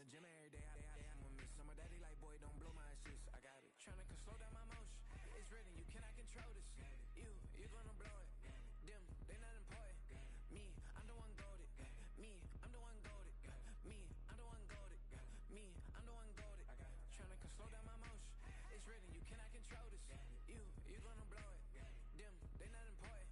gym every day. I'm gonna miss summer daddy like, boy, don't blow my assist. I got it. Tryna slow down my motion. It's written, you cannot control this. You gonna blow it. Them, they not important. Me, I'm the one goated. Me, I'm the one goated. Me, I'm the one goated. Me, I'm the one goated. Tryna slow down my motion. It's written, you cannot control this. You gonna blow it. Them, they not important.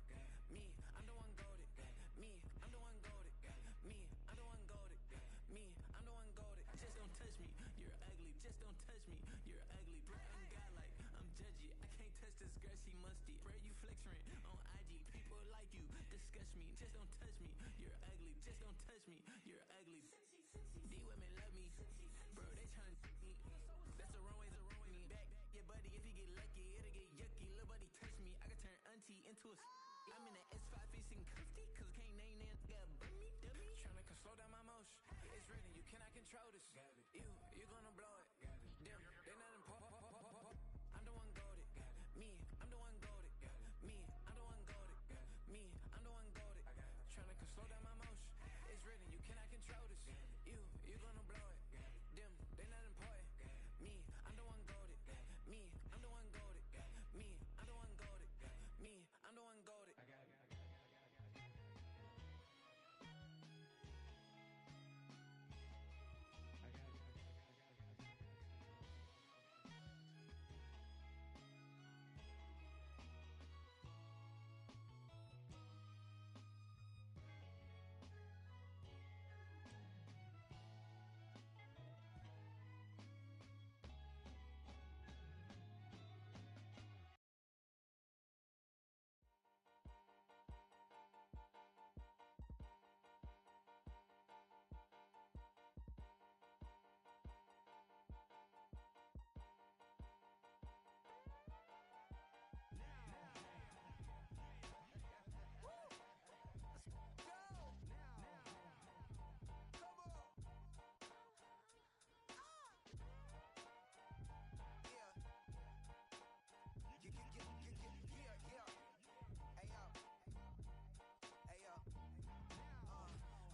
Me, I'm the one goated. Me, I'm the one goated. Me, I'm the one goated. Me, I'm the one goated. Just don't touch me, you're ugly. Just don't touch me, you're ugly. Bro, I'm godlike, I'm judgy. I can't touch this girl, she musty. Bro, you flexing on IG. People like you, disgust me. Just don't touch me, you're ugly. Just don't touch me, you're ugly. These women love me, bro, they tryna me. That's the wrong way, the wrong way. Back, yeah, buddy, if you get lucky, it'll get yucky. Little buddy touch me, I can turn auntie into a... I'm in that S5 facing cuffy, cause I can't name that guy but me, dummy. Tryna slow down my motion. It's written, you cannot control this. You gonna blow it. Them, they not important. I'm the one goated. Me, I'm the one goated. Me, I'm the one goated. Me, I'm the one goated. Tryna slow down my motion. It's written, you cannot control this. You gonna blow it. Them, they not important. Me, I'm the one goated. Me, I'm the one goated. Me, I'm the one goated. Me, I'm the one goated. I got it.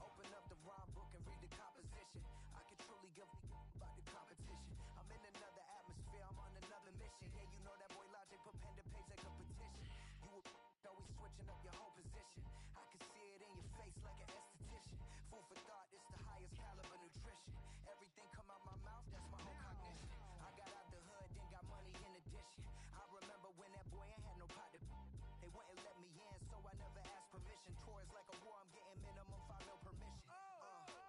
Open up the rhyme book and read the composition. I can truly give about the competition. I'm in another atmosphere, I'm on another mission. Yeah, you know that boy Logic put pen to page like a petition. You always switching up your whole position. I can see it in your face like an esthetician. Food for thought, it's the highest caliber nutrition. Everything come out my mouth, that's my own cognition. I got out the hood, then got money in addition. I remember when that boy ain't had no pot to... They wouldn't let me in, so I never asked permission. Tours like a war, I'm getting minimum 5 mil permission.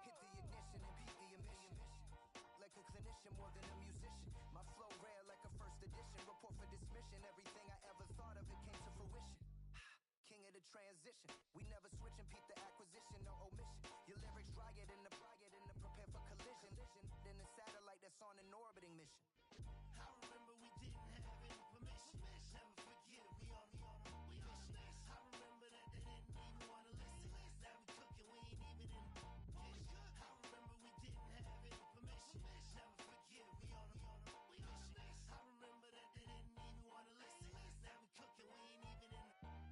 Hit the ignition and beat the emission. Like a clinician more than a musician. My flow rare like a first edition. Report for dismission. Everything I ever thought of, it came to fruition. King of the transition. We never switch and peep the acquisition, no omission. Your lyrics dry it in the prepare for collision. Then the satellite that's on an orbiting mission. I remember we didn't have any permission. Never forget, we on a mission. I remember that they didn't even want to listen. Now we cooking, we ain't even in the kitchen. I remember we didn't have any permission. Never forget, we on a mission. I remember that they didn't even want to listen. Now we cooking, we ain't even in the kitchen.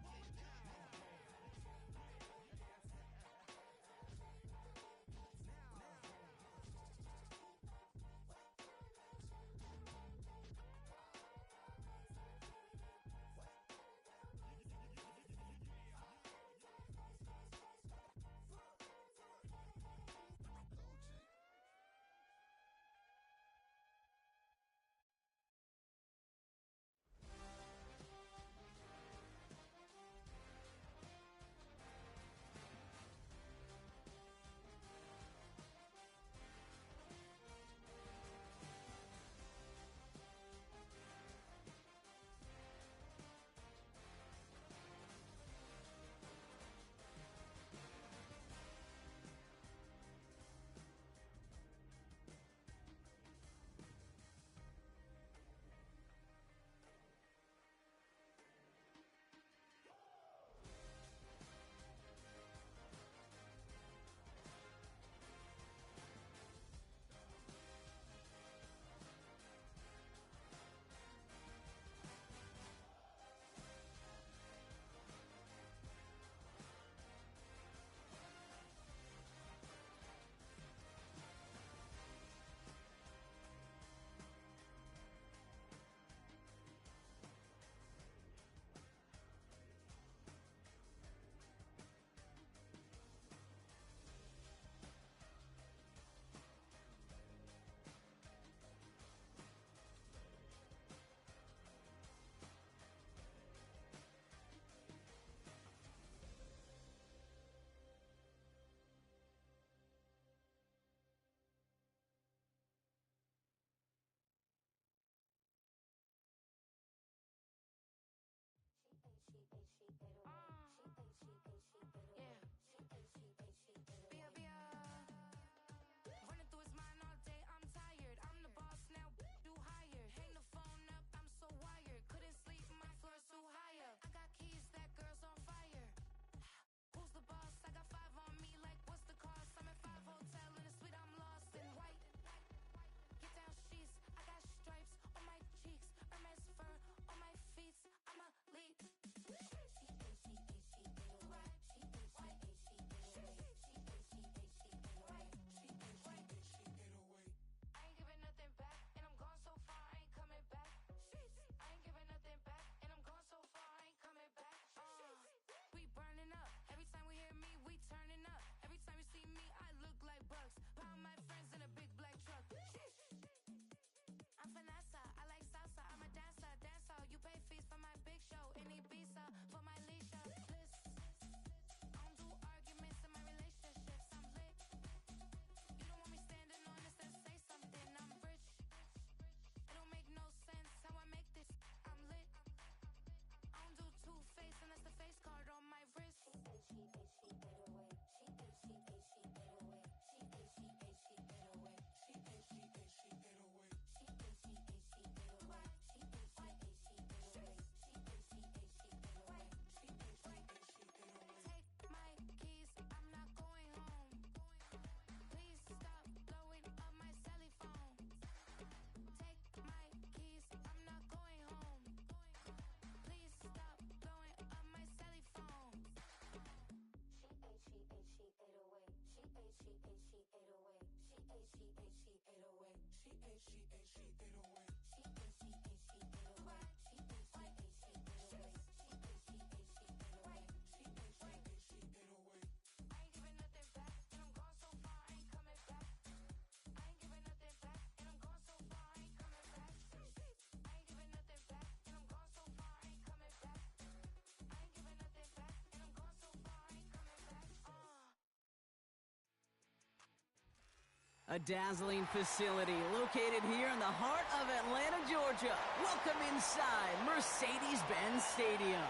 A dazzling facility located here in the heart of Atlanta, Georgia. Welcome inside Mercedes-Benz Stadium.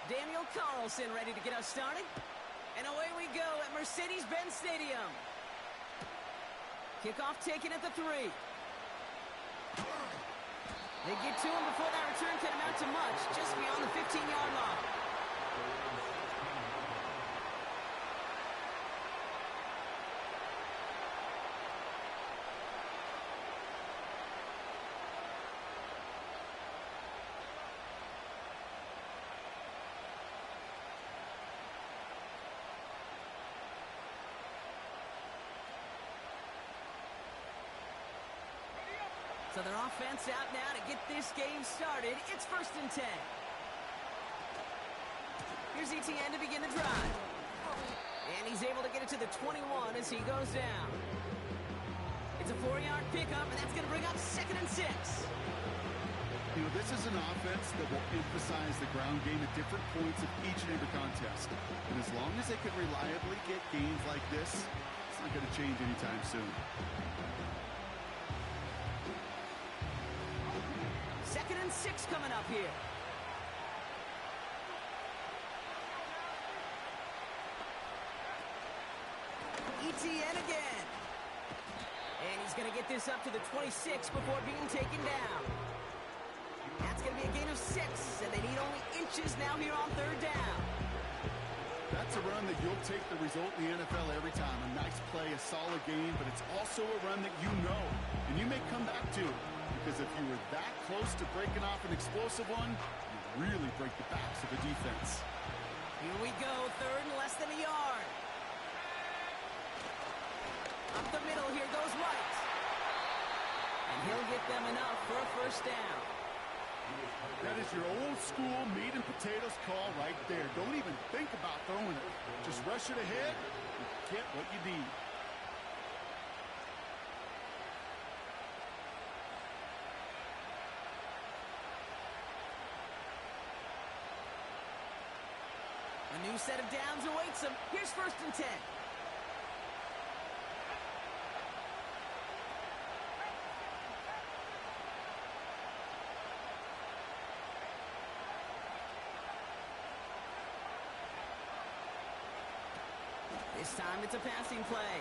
Daniel Carlson ready to get us started. And away we go at Mercedes-Benz Stadium. Kickoff taken at the 3. They get to him before that return can amount to much, just beyond the 15-yard line. So their offense out now to get this game started. It's 1st and 10. Here's ETN to begin the drive. And he's able to get it to the 21 as he goes down. It's a 4-yard pickup, and that's going to bring up 2nd and 6. You know, this is an offense that will emphasize the ground game at different points of each and every contest. And as long as they can reliably get games like this, it's not going to change anytime soon. 2nd and 6 coming up here. ETN again. And he's going to get this up to the 26 before being taken down. That's going to be a gain of 6, and they need only inches now here on 3rd down. That's a run that you'll take the result in the NFL every time. A nice play, a solid game, but it's also a run that you know, and you may come back to. Because if you were that close to breaking off an explosive one, you really break the backs of the defense. Here we go, 3rd and less than a yard. Up the middle, here goes White. And he'll get them enough for a 1st down. That is your old school meat and potatoes call right there. Don't even think about throwing it. Just rush it ahead and get what you need. A new set of downs awaits him. Here's 1st and 10. This time it's a passing play.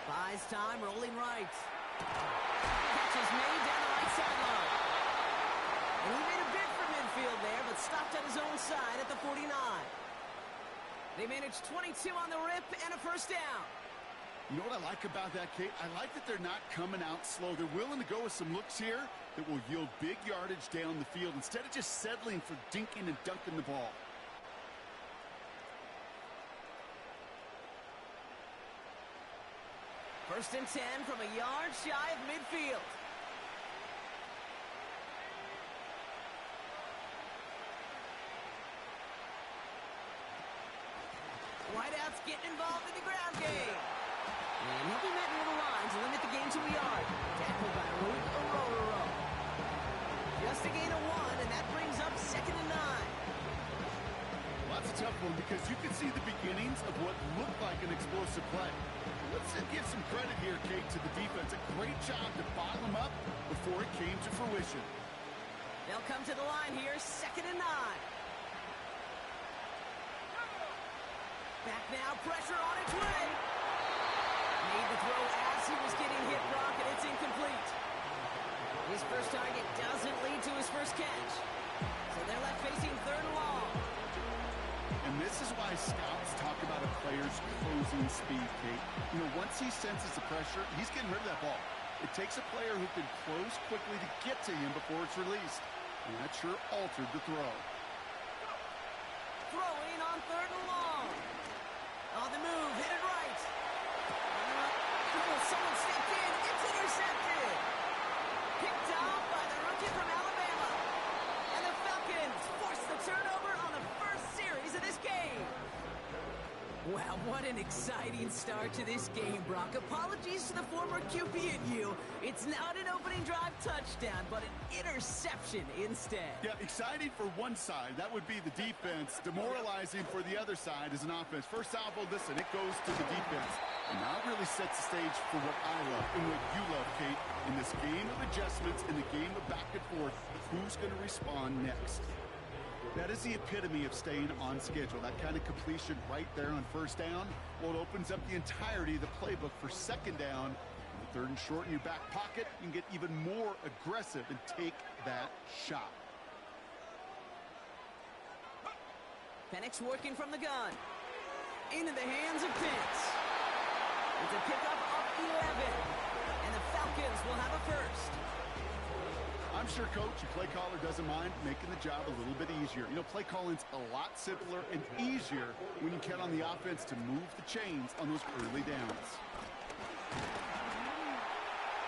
Buys time, rolling right. Catch is made down the right sideline. And he made a bid for midfield there, but stopped at his own side at the 49. They managed 22 on the rip and a 1st down. You know what I like about that, Kate? I like that they're not coming out slow. They're willing to go with some looks here that will yield big yardage down the field instead of just settling for dinking and dunking the ball. First and 10 from a yard shy of midfield. Whiteout's getting involved in the ground game. And he'll be met near the line to limit the gain to a yard. Tackled by Ruth Ororo. Just a gain of 1, and that brings up 2nd and 9. Well, that's a tough one because you can see the beginnings of what looked like an explosive play. Let's give some credit here, Kate, to the defense. A great job to bottle them up before it came to fruition. They'll come to the line here, 2nd and 9. Back now, pressure on its way. Made the throw as he was getting hit, Brock, and it's incomplete. His first target doesn't lead to his first catch. So they're left facing 3rd and long. And this is why scouts talk about a player's closing speed, Kate. You know, once he senses the pressure, he's getting rid of that ball. It takes a player who can close quickly to get to him before it's released. And that sure altered the throw. Throwing on 3rd and long. On the move, hit it right. Someone stepped in. It's intercepted. Picked off by the rookie from Alabama. And the Falcons force the turnover on the first series What an exciting start to this game, Brock. Apologies to the former QB and you. It's not an opening drive touchdown, but an interception instead. Yeah, exciting for one side. That would be the defense. Demoralizing for the other side as an offense. First salvo, listen, it goes to the defense. And now it really sets the stage for what I love and what you love, Kate. In this game of adjustments, in the game of back and forth, who's going to respond next? That is the epitome of staying on schedule. That kind of completion right there on first down. Well, it opens up the entirety of the playbook for second down. And third and short in your back pocket, you can get even more aggressive and take that shot. Penix working from the gun. Into the hands of Pitts. It's a pickup of 11. And the Falcons will have a first. I'm sure, Coach, your play caller doesn't mind making the job a little bit easier. You know, play calling's a lot simpler and easier when you count on the offense to move the chains on those early downs.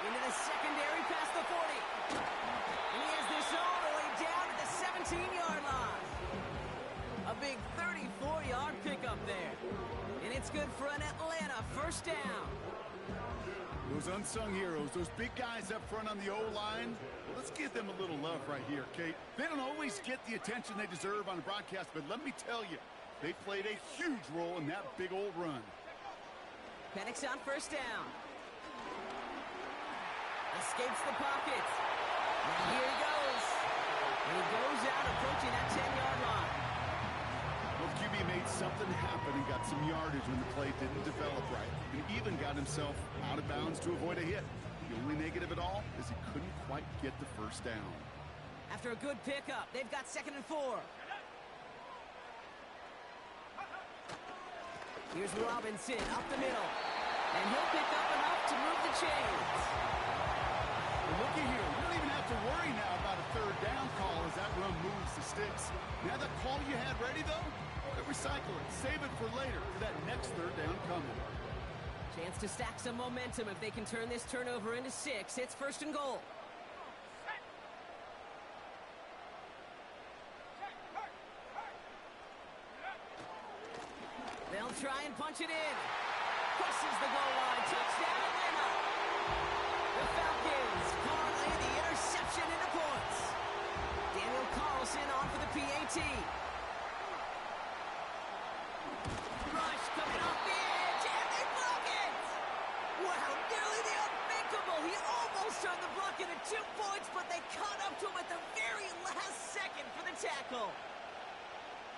Into the secondary past the 40. And he has this all the way down to the 17-yard line. A big 34-yard pickup there. And it's good for an Atlanta first down. Those unsung heroes, those big guys up front on the O-line, let's give them a little love right here, Kate. They don't always get the attention they deserve on the broadcast, but let me tell you, they played a huge role in that big old run. Penix on first down. Escapes the pocket. And here he goes. And he goes out approaching that 10-yard line. Well, the QB made something happen and got some yardage when the play didn't develop right. And even got himself out of bounds to avoid a hit. The only negative at all is he couldn't quite get the first down. After a good pickup, they've got 2nd and 4. Here's Robinson up the middle. And he'll pick up enough to move the chains. Well, looky here. You don't even have to worry now about a third down call as that run moves the sticks. Now that call you had ready, though, recycle it. Save it for later for that next third down coming. Chance to stack some momentum if they can turn this turnover into 6. It's 1st and goal. They'll try and punch it in. Crosses the goal line. Touchdown Atlanta. The Falcons parlay the interception into points. Daniel Carlson on for the PAT. Rush coming off the edge, and they block it! Wow, nearly the unthinkable. He almost turned the block into 2 points, but they caught up to him at the very last second for the tackle.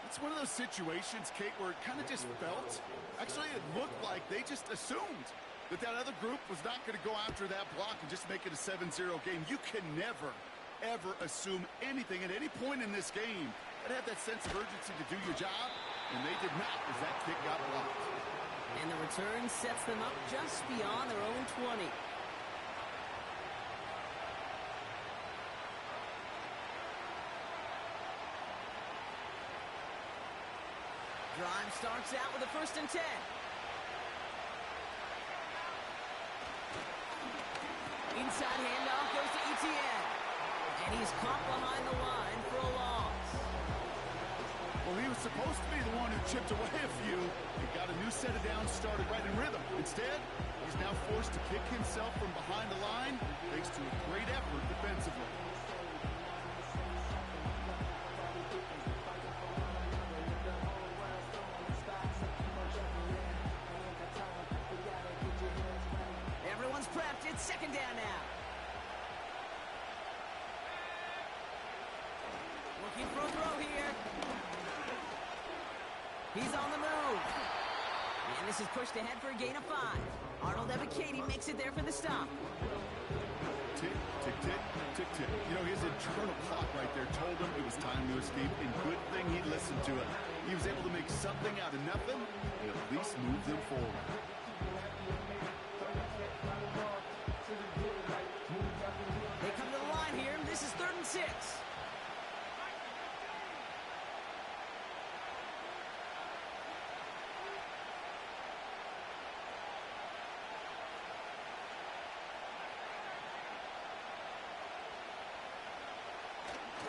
It's one of those situations, Kate, where it kind of just felt, actually it looked like they just assumed that that other group was not going to go after that block and just make it a 7-0 game. You can never, ever assume anything at any point in this game. I'd have that sense of urgency to do your job, and they did not as that kick got blocked. And the return sets them up just beyond their own 20. Drive starts out with a 1st and 10. Inside handoff goes to Etienne. And he's caught behind the line for a loss. Well, he was supposed to be the one who chipped away a few and got a new set of downs started right in rhythm. Instead, he's now forced to kick himself from behind the line thanks to a great effort defensively. Everyone's prepped. It's 2nd down now. Looking for a throw here. He's on the move. And this is pushed ahead for a gain of 5. Arnold Ebiketie makes it there for the stop. Tick, tick, tick, tick, tick. You know, his internal clock right there told him it was time to escape, and good thing he listened to it. He was able to make something out of nothing and at least move them forward. They come to the line here. This is 3rd and 6.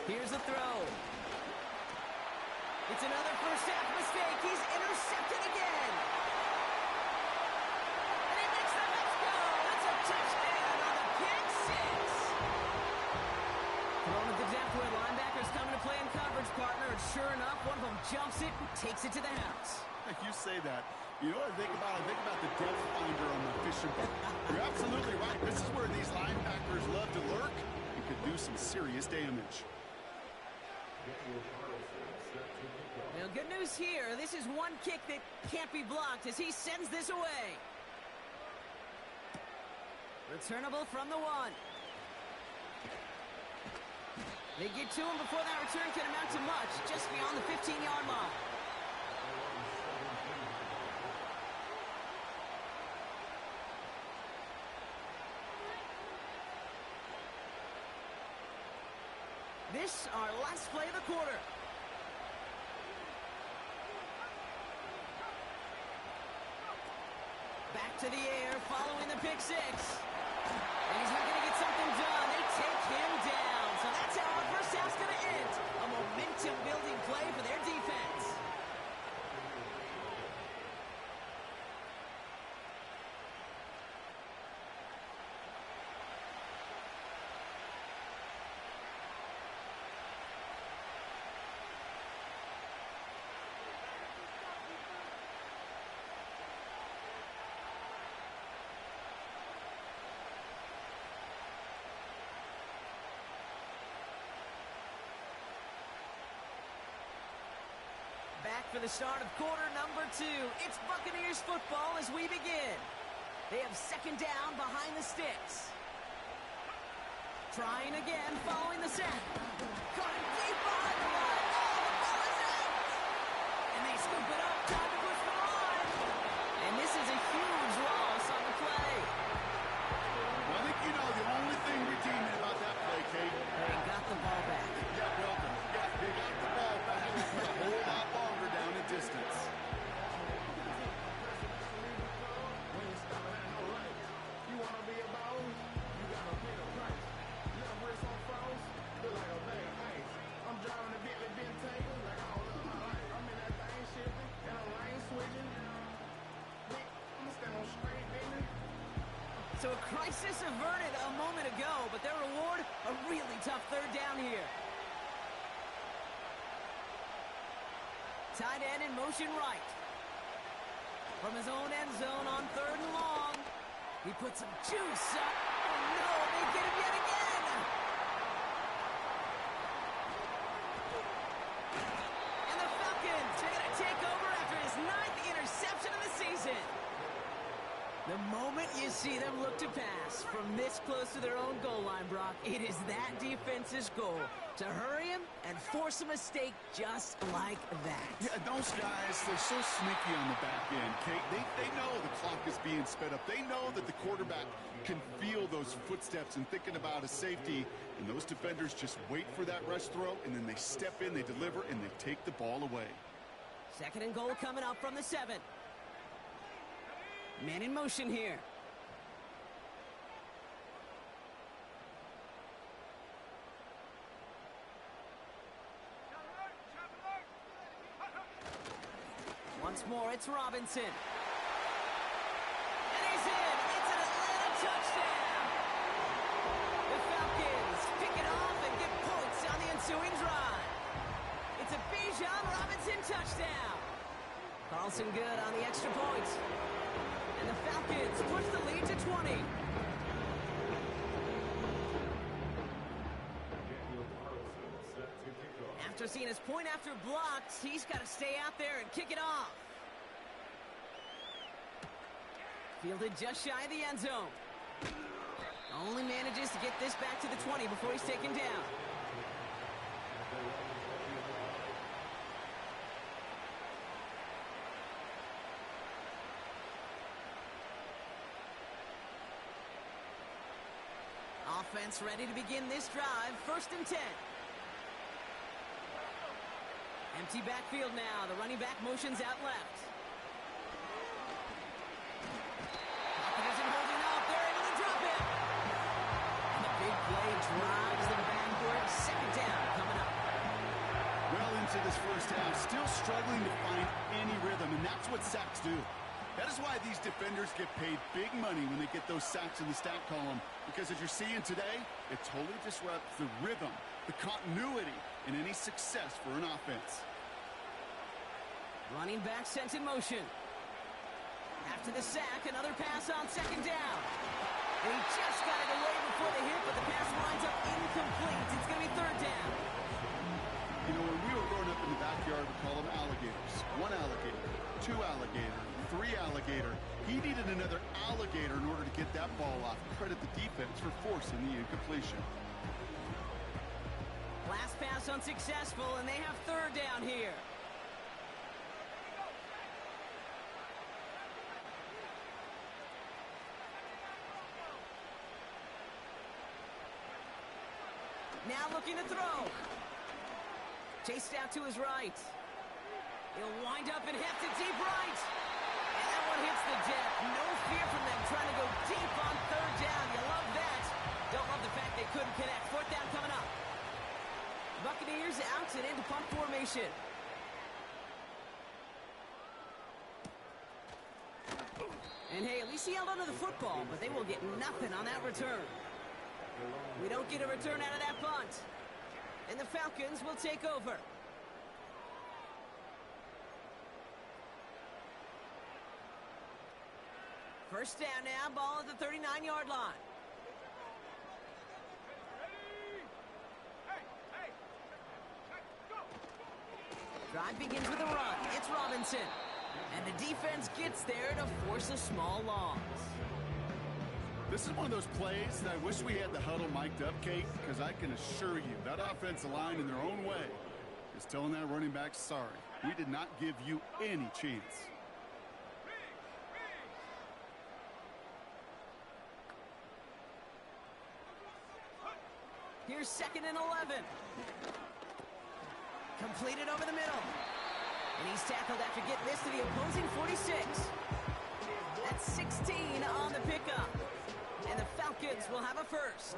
Here's the throw. It's another first half mistake. He's intercepted again. man coverage partner, and sure enough, one of them jumps it and takes it to the house. You say that. You know what I think about? I think about the depth finder on my fishing boat. You're absolutely right. This is where these linebackers love to lurk and could do some serious damage. Well, good news here. This is one kick that can't be blocked as he sends this away. Returnable from the 1. They get to him before that return can amount to much, just beyond the 15-yard line. This, our last play of the quarter. Back to the air, following the pick 6. And he's not going to get something done. They take him down. So that's how our first half's going to end. A momentum-building play for their defense. Back for the start of quarter number 2. It's Buccaneers football as we begin. They have second down behind the sticks. Trying again, following the sack. Caught him deep behind the line. Oh, the ball is out! And they scoop it up, time to push for the line. And this is a huge loss on the play. Well, I think you know the only thing redeeming about that play, Kate. They got the ball back. Yeah, welcome. Yeah, they got the ball back. A whole lot longer down the distance. You wanna be a boss? You gotta pay the price. Left wrist on froze, look like a bag of ice. I'm driving a Bentley Bentayga like all of my life. I'm in that thing shifting and I'm lane switching. I'ma stand on straight, baby. So a crisis averted a moment ago, but their reward, a really tough third down here. Tight end in motion right. From his own end zone on 3rd and long. He puts some juice up. Oh no, they get him yet again. And the Falcons are going to take over after his 9th interception of the season. The moment you see them look to pass from this close to their own goal line, Brock, it is that defense's goal. To hurry him and force a mistake just like that. Yeah, those guys, they're so sneaky on the back end, Kate. They know the clock is being sped up. They know that the quarterback can feel those footsteps and thinking about a safety. And those defenders just wait for that rush throw, and then they step in, they deliver, and they take the ball away. 2nd and goal coming up from the 7. Man in motion here. Once more, it's Robinson. And he's in. It's an Atlanta touchdown. The Falcons pick it off and get points on the ensuing drive. It's a Bijan Robinson touchdown. Carlson good on the extra point. And the Falcons push the lead to 20. After seeing his point after blocked, he's got to stay out there and kick it off. Fielded just shy of the end zone. Only manages to get this back to the 20 before he's taken down. Offense ready to begin this drive. 1st and 10. Empty backfield now. The running back motions out left. Pocket isn't holding up. They're able to drop it. And the big play drives them backward. 2nd down coming up. Well into this first half, still struggling to find any rhythm, and that's what sacks do. That is why these defenders get paid big money when they get those sacks in the stat column, because as you're seeing today, it totally disrupts the rhythm, the continuity, and any success for an offense. Running back sent in motion. After the sack, another pass on second down. And he just got it away before the hit, but the pass winds up incomplete. It's going to be third down. You know, when we were growing up in the backyard, we call them alligators. One alligator, two alligator, three alligator. He needed another alligator in order to get that ball off. Credit the defense for forcing the incompletion. Last pass unsuccessful, and they have third down here. Now looking to throw. Chased out to his right. He'll wind up and heft it deep right. And that one hits the deck. No fear from them trying to go deep on third down. You love that. Don't love the fact they couldn't connect. Fourth down coming up. Buccaneers out and into punt formation. And hey, at least he held onto the football, but they will get nothing on that return. We don't get a return out of that punt. And the Falcons will take over. First down now, ball at the 39-yard line. Drive begins with a run. It's Robinson. And the defense gets there to force a small loss. This is one of those plays that I wish we had the huddle mic'd up, Kate, because I can assure you that offensive line in their own way is telling that running back, sorry, we did not give you any chance. Here's 2nd and 11. Completed over the middle. And he's tackled after getting this to the opposing 46. That's 16 on the pickup. And the Falcons will have a first.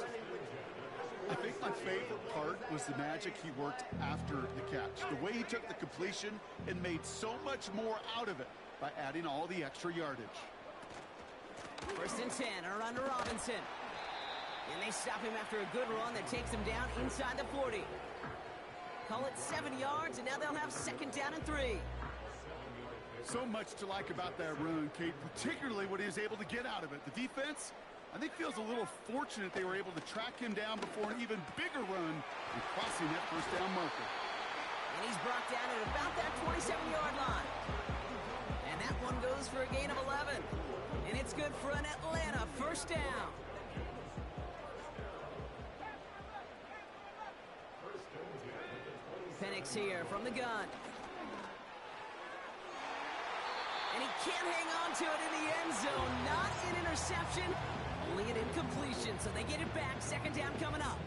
I think my favorite part was the magic he worked after the catch. The way he took the completion and made so much more out of it by adding all the extra yardage. 1st and 10, a run to Robinson. And they stop him after a good run that takes him down inside the 40. Call it 7 yards, and now they'll have 2nd down and 3. So much to like about that run, Kate, particularly what he was able to get out of it. The defense, I think, feels a little fortunate they were able to track him down before an even bigger run and crossing that first down marker. And he's brought down at about that 27-yard line. And that one goes for a gain of 11. And it's good for an Atlanta first down. Penix here from the gun. And he can't hang on to it in the end zone. Not an interception, only an incompletion. So they get it back. 2nd down coming up.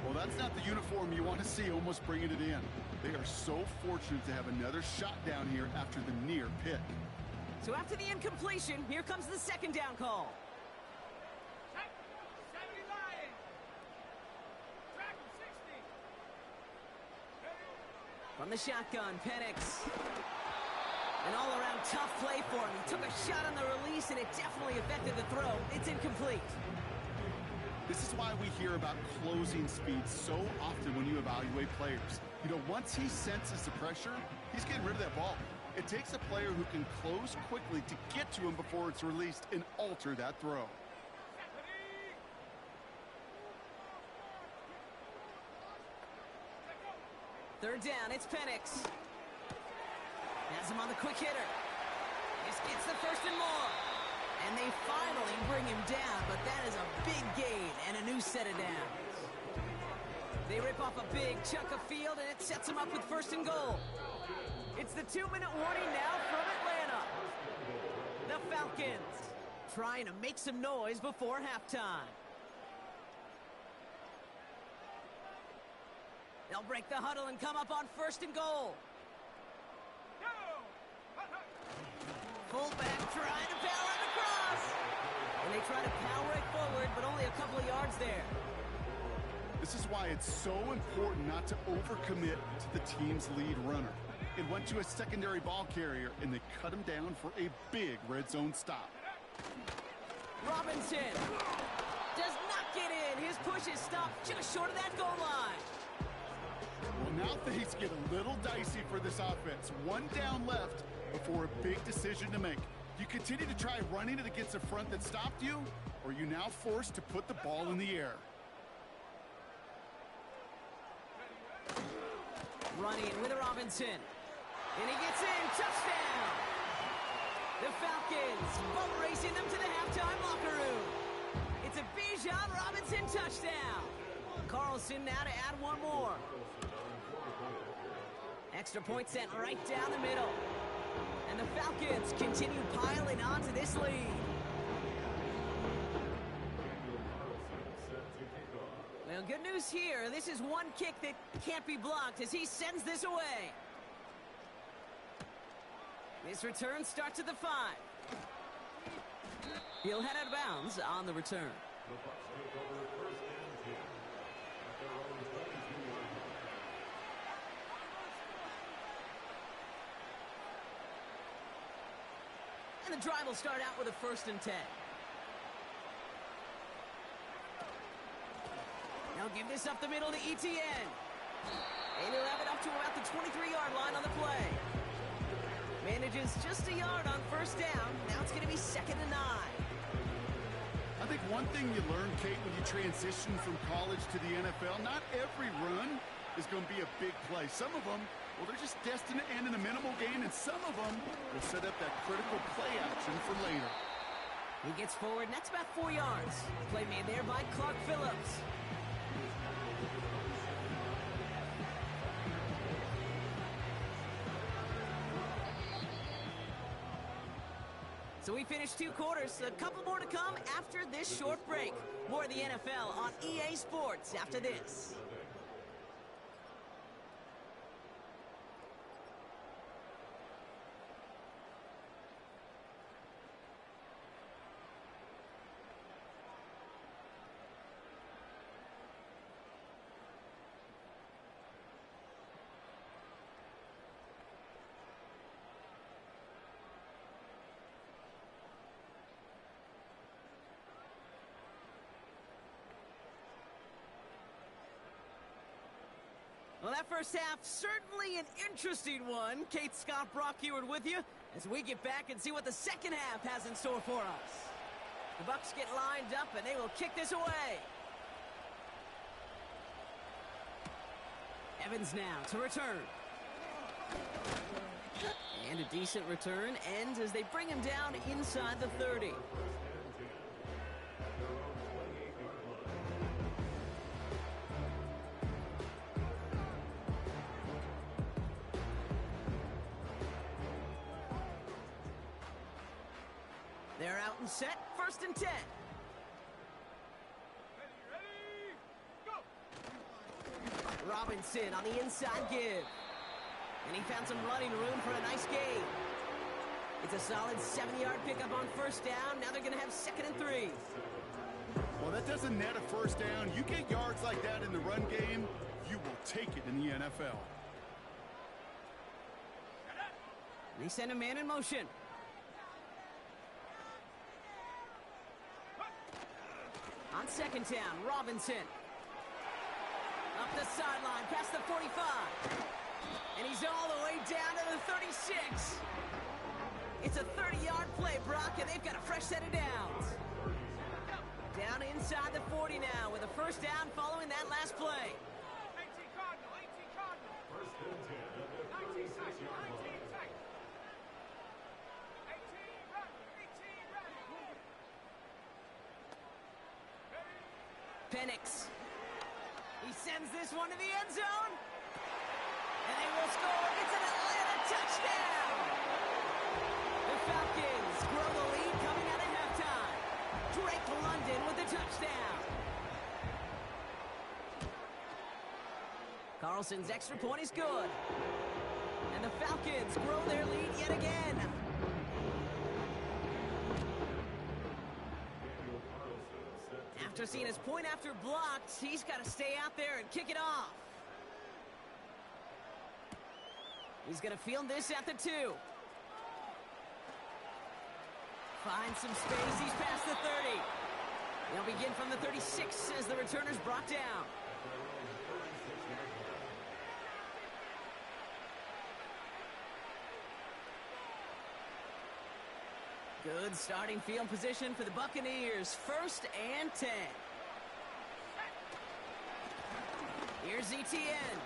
Well, that's not the uniform you want to see almost bringing it in. They are so fortunate to have another shot down here after the near pick. So after the incompletion, here comes the 2nd down call. From the shotgun, Penix. An all-around tough play for him. He took a shot on the release, and it definitely affected the throw. It's incomplete. This is why we hear about closing speed so often when you evaluate players. You know, once he senses the pressure, he's getting rid of that ball. It takes a player who can close quickly to get to him before it's released and alter that throw. Third down, it's Penix. Has him on the quick hitter. This gets the 1st and more. And they finally bring him down, but that is a big gain and a new set of downs. They rip off a big chunk of field, and it sets them up with 1st and goal. It's the 2-minute warning now from Atlanta. The Falcons trying to make some noise before halftime. They'll break the huddle and come up on 1st and goal. Fullback trying to power it across. And they try to power it forward, but only a couple of yards there. This is why it's so important not to overcommit to the team's lead runner. It went to a secondary ball carrier, and they cut him down for a big red zone stop. Robinson does not get in. His push is stopped just short of that goal line. Well, now things get a little dicey for this offense. One down left before a big decision to make. You continue to try running it against a front that stopped you, or are you now forced to put the ball in the air? Running with Robinson. And he gets in. Touchdown! The Falcons boat racing them to the halftime locker room. It's a Bijan Robinson touchdown. Carlson now to add one more. Extra point sent right down the middle. And the Falcons continue piling onto this lead. Well, good news here. This is one kick that can't be blocked as he sends this away. This return starts at the 5. He'll head out of bounds on the return. And the drive will start out with a 1st and 10. Now give this up the middle to Etienne. And he'll have it up to about the 23-yard line on the play. Manages just a yard on 1st down. Now it's going to be 2nd and 9. I think one thing you learn, Kate, when you transition from college to the NFL, not every run is going to be a big play. Some of them, well, they're just destined to end in a minimal gain, and some of them will set up that critical play action for later. He gets forward, and that's about 4 yards. Play made there by Clark Phillips. So we finished 2 quarters. A couple more to come after this short break. More of the NFL on EA Sports after this. Well, that first half, certainly an interesting one. Kate Scott, Brock Heward with you as we get back and see what the second half has in store for us. The Bucs get lined up, and they will kick this away. Evans now to return. And a decent return ends as they bring him down inside the 30. They're out and set, 1st and 10. Robinson on the inside give. And he found some running room for a nice gain. It's a solid 7-yard pickup on 1st down. Now they're going to have 2nd and 3. Well, that doesn't net a 1st down. You get yards like that in the run game, you will take it in the NFL. They send a man in motion. On 2nd down, Robinson. Up the sideline, past the 45. And he's all the way down to the 36. It's a 30-yard play, Brock, and they've got a fresh set of downs. Down inside the 40 now with a 1st down following that last play. 18 Cardinal, 18 Cardinal. 19 Sash, 19 Tank. 18 Run, 18 Run. Penix. He sends this one to the end zone. And they will score. It's an Atlanta touchdown. The Falcons grow the lead coming out of halftime. Drake London with the touchdown. Carlson's extra point is good. And the Falcons grow their lead yet again. After seeing his point after blocked, he's got to stay out there and kick it off. He's going to field this at the 2. Finds some space. He's past the 30. They'll begin from the 36 as the returner's brought down. Good starting field position for the Buccaneers. 1st and 10. Here's Etienne.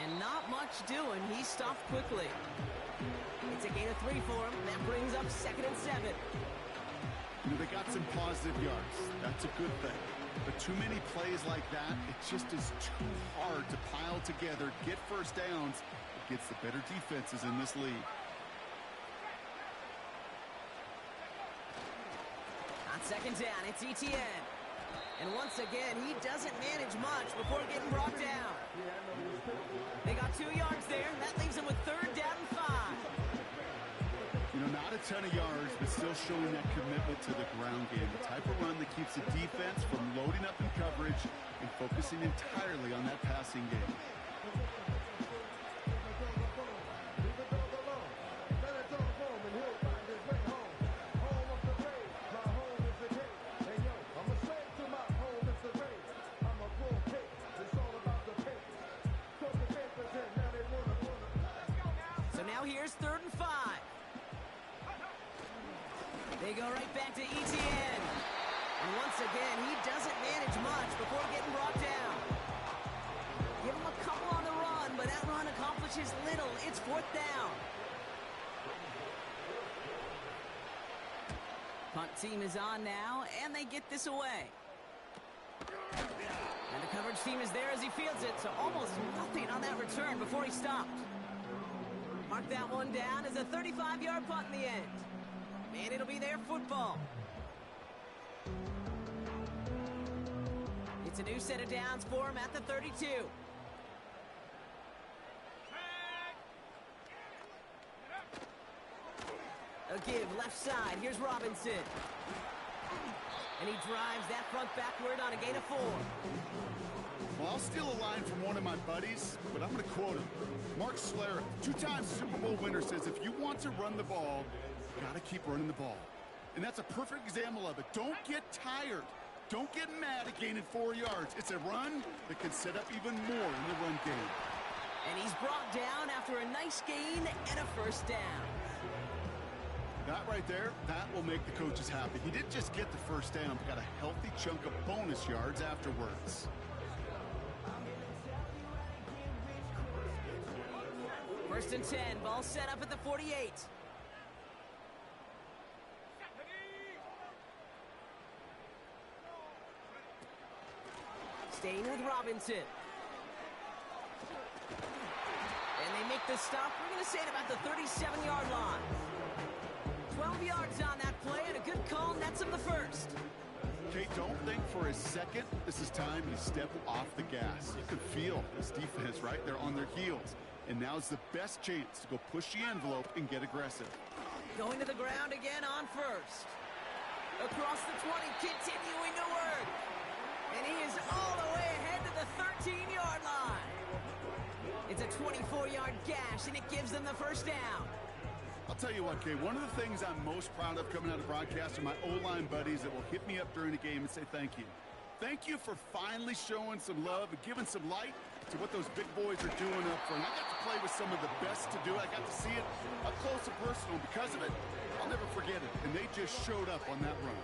And not much doing. He stopped quickly. It's a gain of 3 for him. That brings up 2nd and 7. You know, they got some positive yards. That's a good thing. But too many plays like that, it just is too hard to pile together, get first downs against the better defenses in this league. On 2nd down, it's Etienne. And once again, he doesn't manage much before getting brought down. They got 2 yards there. That leaves him with 3rd down and 5. You know, not a ton of yards, but still showing that commitment to the ground game. The type of run that keeps the defense from loading up in coverage and focusing entirely on that passing game. So now here's 3rd and 5. They go right back to Etienne. And once again, he doesn't manage much before getting brought down. Give him a couple on the run, but that run accomplishes little. It's 4th down. Punt team is on now, and they get this away. And the coverage team is there as he fields it, so almost nothing on that return before he stopped. Mark that one down as a 35-yard punt in the end. And it'll be their football. It's a new set of downs for him at the 32. A give left side. Here's Robinson. And he drives that front backward on a gain of 4. Well, I'll steal a line from one of my buddies, but I'm going to quote him. Mark Schlereth, 2-time Super Bowl winner, says if you want to run the ball, you got to keep running the ball. And that's a perfect example of it. Don't get tired. Don't get mad at gaining 4 yards. It's a run that can set up even more in the run game. And he's brought down after a nice gain and a 1st down. That right there, that will make the coaches happy. He didn't just get the 1st down, but got a healthy chunk of bonus yards afterwards. First and 10, ball set up at the 48. Staying with Robinson. And they make the stop. We're going to say at about the 37-yard line. 12 yards on that play, and a good call nets him the 1st. Okay, don't think for a second this is time you step off the gas. You can feel this defense right there on their heels. And now's the best chance to go push the envelope and get aggressive. Going to the ground again on 1st. Across the 20, continuing to work. And he is all the way ahead to the 13-yard line. It's a 24-yard gash, and it gives them the 1st down. I'll tell you what, Kay, one of the things I'm most proud of coming out of broadcast are my O-line buddies that will hit me up during the game and say thank you. Thank you for finally showing some love and giving some light to what those big boys are doing up front. I got to play with some of the best to do it. I got to see it up close and personal. Because of it, I'll never forget it. And they just showed up on that run.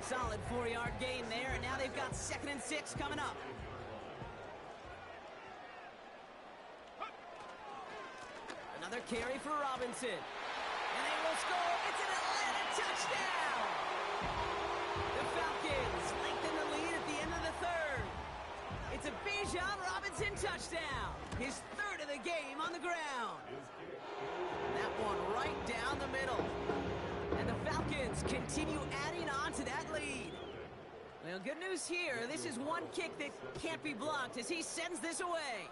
Solid 4-yard gain there, and now they've got 2nd and 6 coming up. Another carry for Robinson. And they will score. It's an Atlanta touchdown! The Falcons lengthen the lead at the end of the 3rd. It's a Bijan Robinson touchdown. His 3rd of the game on the ground. That one right down the middle. And the Falcons continue adding on to that lead. Well, good news here. This is one kick that can't be blocked as he sends this away.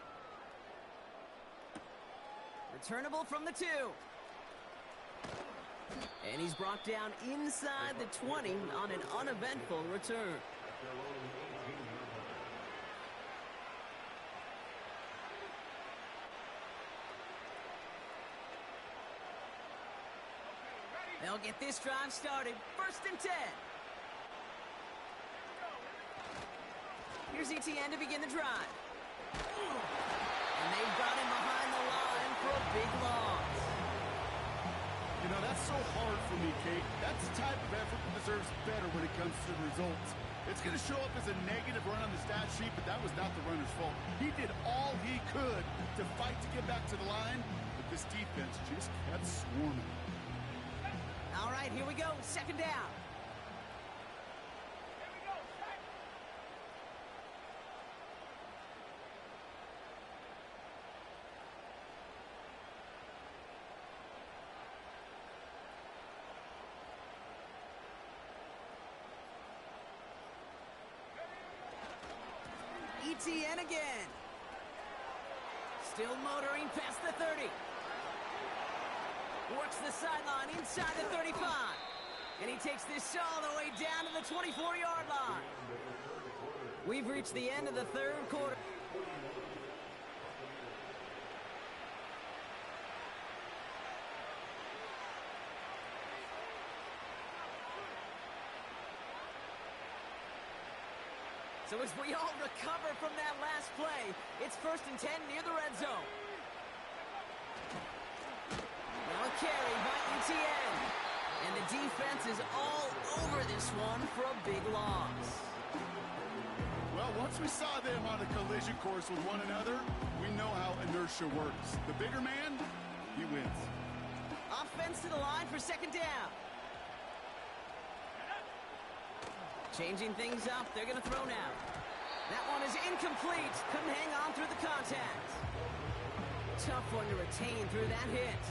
Returnable from the 2. And he's brought down inside the 20 on an uneventful return. They'll get this drive started. 1st and 10. Here's Etienne to begin the drive. And they've got him behind the line for a big loss. You know, that's so hard for me, Kate. That's the type of effort that deserves better when it comes to the results. It's going to show up as a negative run on the stat sheet, but that was not the runner's fault. He did all he could to fight to get back to the line, but this defense just kept swarming. All right, here we go. Second down. ETN again. Still motoring past the 30. Works the sideline inside the 35. And he takes this all the way down to the 24-yard line. We've reached the end of the third quarter. So as we all recover from that last play, it's 1st and 10 near the red zone. Now a carry by ETN. And the defense is all over this one for a big loss. Well, once we saw them on a collision course with one another, we know how inertia works. The bigger man, he wins. Offense to the line for second down. Changing things up, they're going to throw now. That one is incomplete. Couldn't hang on through the contact. Tough one to retain through that hit.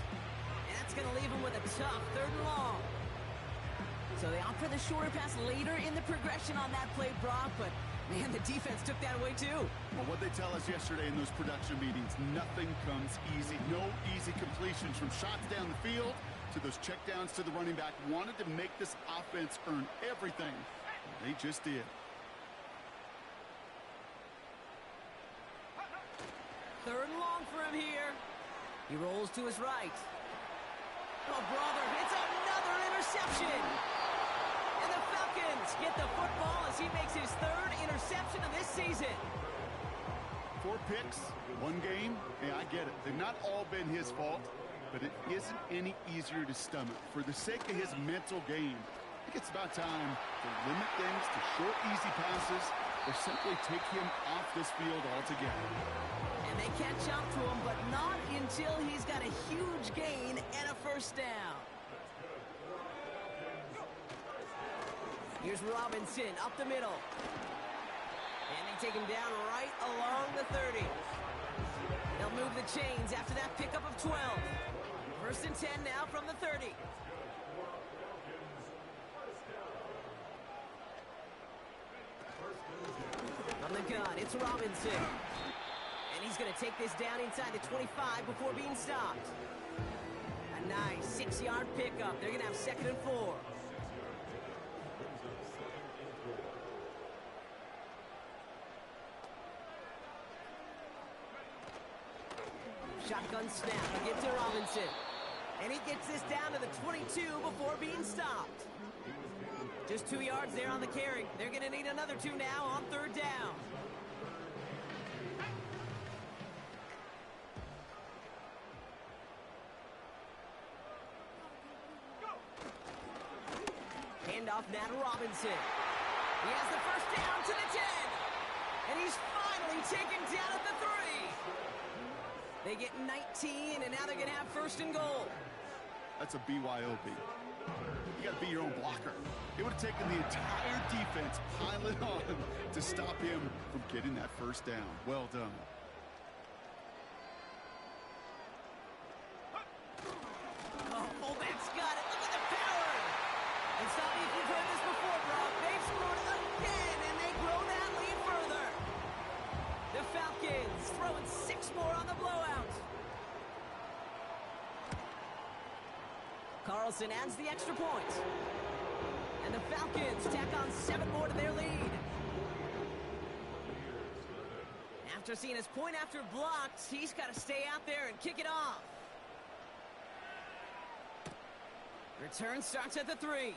And that's going to leave him with a tough 3rd and long. So they opt for the shorter pass later in the progression on that play, Brock, but man, the defense took that away too. Well, what they tell us yesterday in those production meetings, nothing comes easy. No easy completions from shots down the field to those checkdowns to the running back. Wanted to make this offense earn everything. They just did. 3rd and long for him here. He rolls to his right. Oh, brother, it's another interception. And the Falcons get the football as he makes his 3rd interception of this season. 4 picks, 1 game. Hey, I get it. They've not all been his fault, but it isn't any easier to stomach. For the sake of his mental game, I think it's about time to limit things to short, easy passes or simply take him off this field altogether. And they catch up to him, but not until he's got a huge gain and a 1st down. Here's Robinson up the middle. And they take him down right along the 30. They'll move the chains after that pickup of 12. 1st and 10 now from the 30. From the gun, it's Robinson. And he's going to take this down inside the 25 before being stopped. A nice 6-yard pickup. They're going to have 2nd and 4. Shotgun snap. Give to Robinson. And he gets this down to the 22 before being stopped. Just 2 yards there on the carry. They're going to need another 2 now on 3rd down. Handoff now to Robinson. He has the 1st down to the 10. And he's finally taken down at the 3. They get 19, and now they're going to have 1st and goal. That's a BYOB. You got to be your own blocker. It would have taken the entire defense piling on to stop him from getting that 1st down. Well done. Oh, fullback's got it. Look at the power. And stop me if you've heard this before, Brock. They've scored again, and they grow that lead further. The Falcons throwing 6 more on the blowout. Carlson adds the extra point. And the Falcons tack on 7 more to their lead. After seeing his point after blocked, he's got to stay out there and kick it off. Return starts at the 3.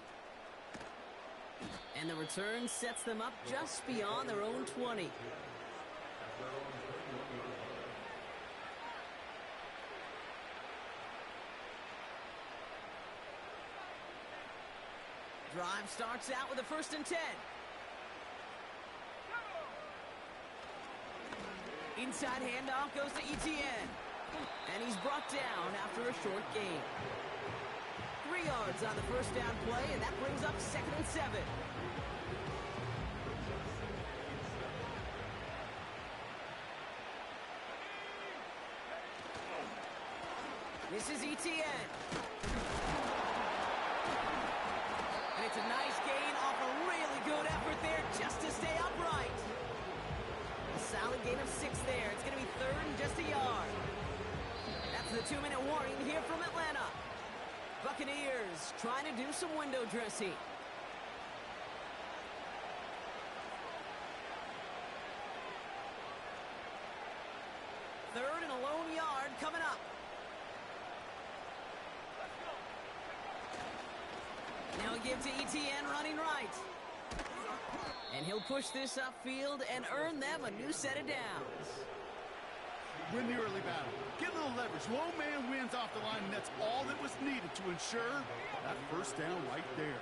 And the return sets them up just beyond their own 20. Drive starts out with a 1st and 10. Inside handoff goes to Etienne. And he's brought down after a short gain. 3 yards on the first down play, and that brings up 2nd and 7. This is Etienne. And it's a nice gain off a really good effort there just to stay upright. A solid gain of 6 there. It's going to be 3rd and just a yard. That's the 2-minute warning here from Atlanta. Buccaneers trying to do some window dressing. Third and a lone yard coming up. Now give to Etienne running right. And he'll push this upfield and earn them a new set of downs. Win the early battle. Get a little leverage. Low man wins off the line, and that's all that was needed to ensure that first down right there.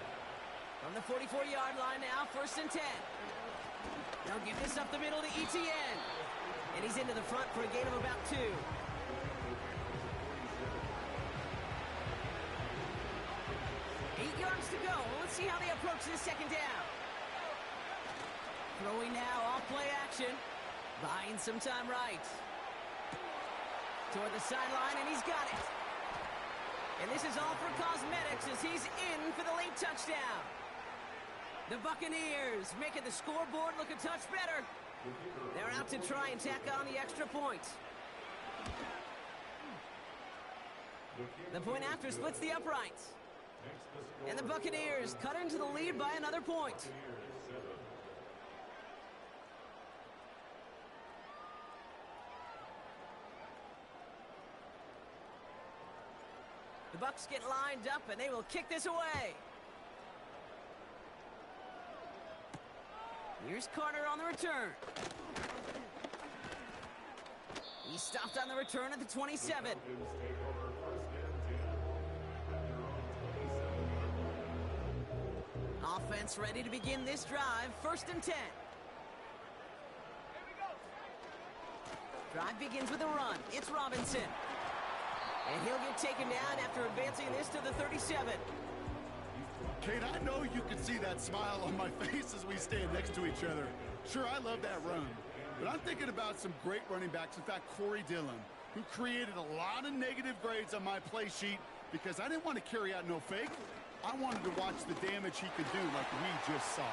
From the 44-yard line now, 1st and 10. Now give this up the middle to Etienne. And he's into the front for a gain of about 2. 8 yards to go. Let's see how they approach this 2nd down. Throwing now off play action. Buying some time right. Toward the sideline, and he's got it. And this is all for cosmetics as he's in for the late touchdown. The Buccaneers making the scoreboard look a touch better. They're out to try and tack on the extra point. The point after splits the uprights. And the Buccaneers cut into the lead by another point. The Bucs get lined up, and they will kick this away. Here's Carter on the return. He stopped on the return at the 27. Offense ready to begin this drive. 1st and 10. Drive begins with a run. It's Robinson. And he'll get taken down after advancing this to the 37. Kate, I know you can see that smile on my face as we stand next to each other. Sure, I love that run. But I'm thinking about some great running backs. In fact, Corey Dillon, who created a lot of negative grades on my play sheet because I didn't want to carry out no fake. I wanted to watch the damage he could do like we just saw.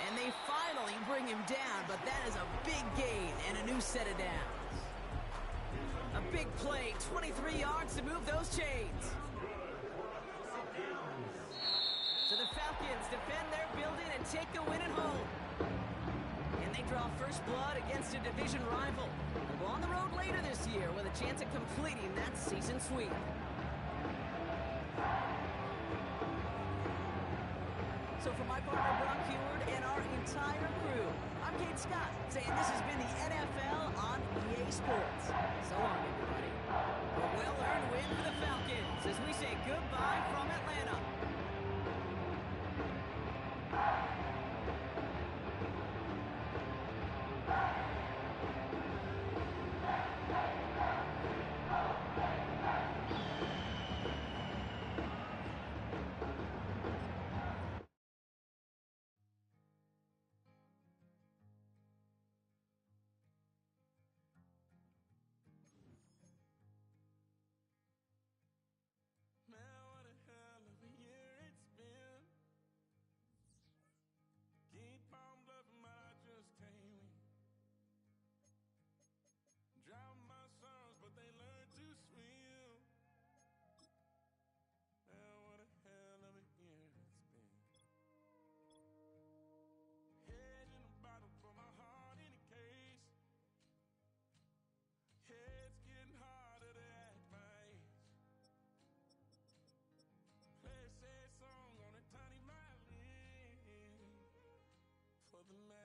And they finally bring him down, but that is a big gain and a new set of downs. A big play, 23 yards to move those chains. So the Falcons defend their building and take the win at home. And they draw first blood against a division rival. They'll go on the road later this year with a chance of completing that season sweep. So for my partner Brock Heward and our entire crew, I'm Kate Scott, saying this has been the NFL on EA Sports. So long, everybody. A well-earned win for the Falcons as we say goodbye from Atlanta. For the man